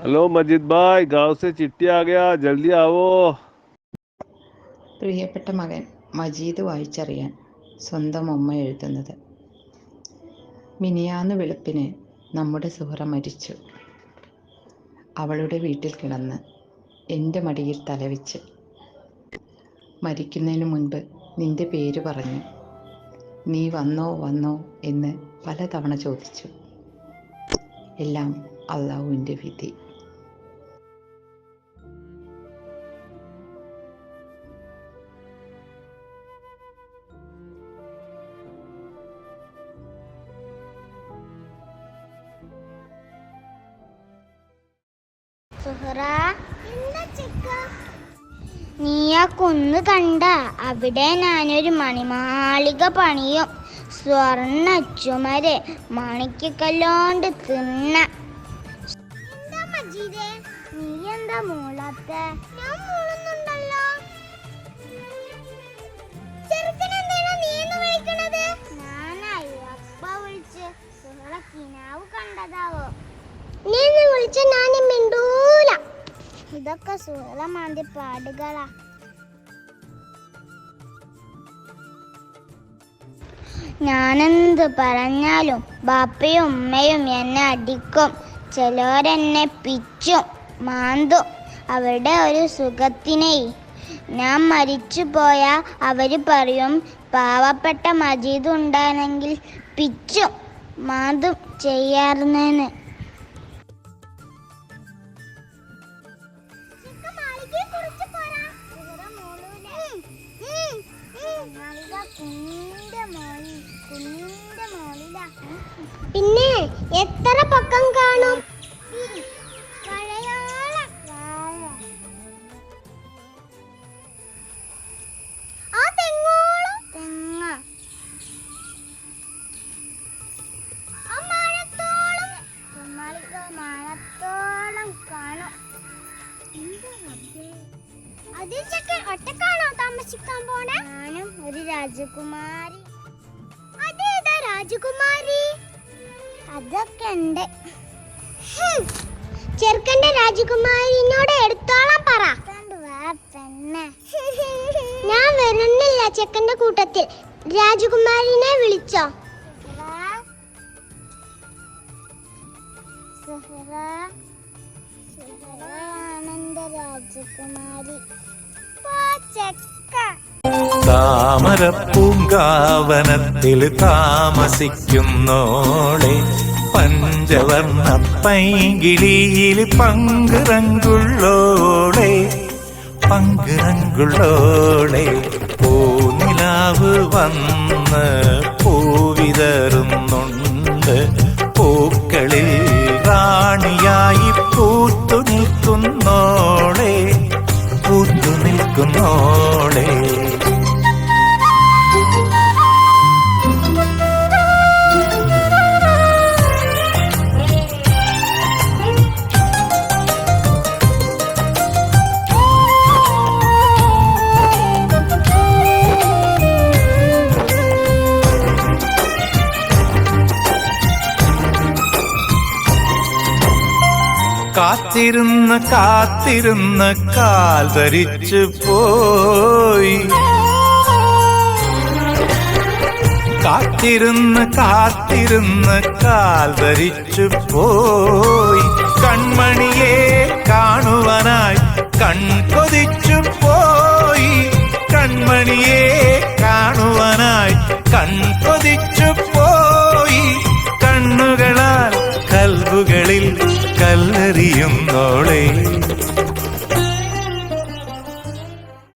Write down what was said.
Hello Majid भाई, गांव से चिट्ठी आ गया, जल्दी आओ। പ്രിയപ്പെട്ട മകൻ മജീദ് വായിച്ചറിയാൻ സ്വന്തം ഉമ്മ എഴുതുന്നത്. മിനിയാന്ന് വെളുപ്പിന് നമ്മുടെ സുഹറ മരിച്ചു. അവളുടെ വീട്ടിൽ കിടന്ന് എൻ്റെ മടിയിൽ തലവെച്ച് മരിക്കുന്നതിന് മുൻപ് നിന്റെ പേര് പറഞ്ഞു. നീ വന്നോ വന്നോ എന്ന് പലതവണ ചോദിച്ചു. എല്ലാം അള്ളാഹുവിൻ്റെ വിധി. നീ ആ കുന്ന് കണ്ട? അവിടെ ഞാനൊരു മണിമാളിക പണിയും. സ്വർണ്ണ ചുമര് മണിക്കല്ലോണ്ട് തിന്ന. നീ എന്താ മൂളാത്ത? ഞാൻ മൂളുന്നുണ്ടല്ലോ. ഞാനായി അപ്പ വിളിച്ച് സുഹറ കിനാവ് കണ്ടതാവോ? നീ വിളിച്ച ഞാൻ മിണ്ടൂല. ഇതൊക്കെ സുഹറമാന്റെ പാടുകളാ. ഞാനെന്ത് പറഞ്ഞാലും ബാപ്പയും ഉമ്മയും എന്നെ അടിക്കും. ചിലവരെന്നെ പിച്ചും മാന്തും. അവരുടെ ഒരു സുഖത്തിനേ. ഞാൻ മരിച്ചു പോയാൽ അവർ പറയും പാവപ്പെട്ട മജീദ് ഉണ്ടാണെങ്കിൽ പിച്ചും മാന്തും ചെയ്യാറുന്നെന്ന്. പിന്നെ എത്ര പക്കം കാണും? ഒറ്റക്കാണോ താമസിക്കാൻ പോണേ? ഞാനും ഒരു രാജകുമാരി. അതേതാ രാജകുമാരി? അതൊക്കെ ഉണ്ട്. ചെറുക്കന്റെ രാജകുമാരിനോട് എടുത്തോളാൻ പറ. ഞാൻ വരുന്നില്ല ചെക്കന്റെ കൂട്ടത്തിൽ. രാജകുമാരിനെ വിളിച്ചോ? ആനന്ദ രാജകുമാരി. താമരപ്പൂങ്കാവനത്തിൽ താമസിക്കുന്നോളെ, പഞ്ചവർണ്ണ പൈങ്കിളിയിൽ പങ്കുറങ്കുള്ളോളെ, പങ്കുറങ്കുള്ളോളെ. പൂനിലാവ് വന്ന് പൂവിതറുന്നുണ്ട്. പൂക്കളിൽ റാണിയായി പൂത്തു നിൽക്കുന്നോളെ, പൂത്തു നിൽക്കുന്നോളെ. കാത്തിരുന്ന് കാത്തിരുന്ന് കാൽ ധരിച്ചു പോയി. കാത്തിരുന്ന് കാത്തിരുന്ന് കാൽ ധരിച്ചു പോയി. കൺമണിയെ കാണുവാനായി കൺകൊതിച്ചു പോയി. കൺമണിയെ കാണുവാനായി കൺകൊതിച്ചു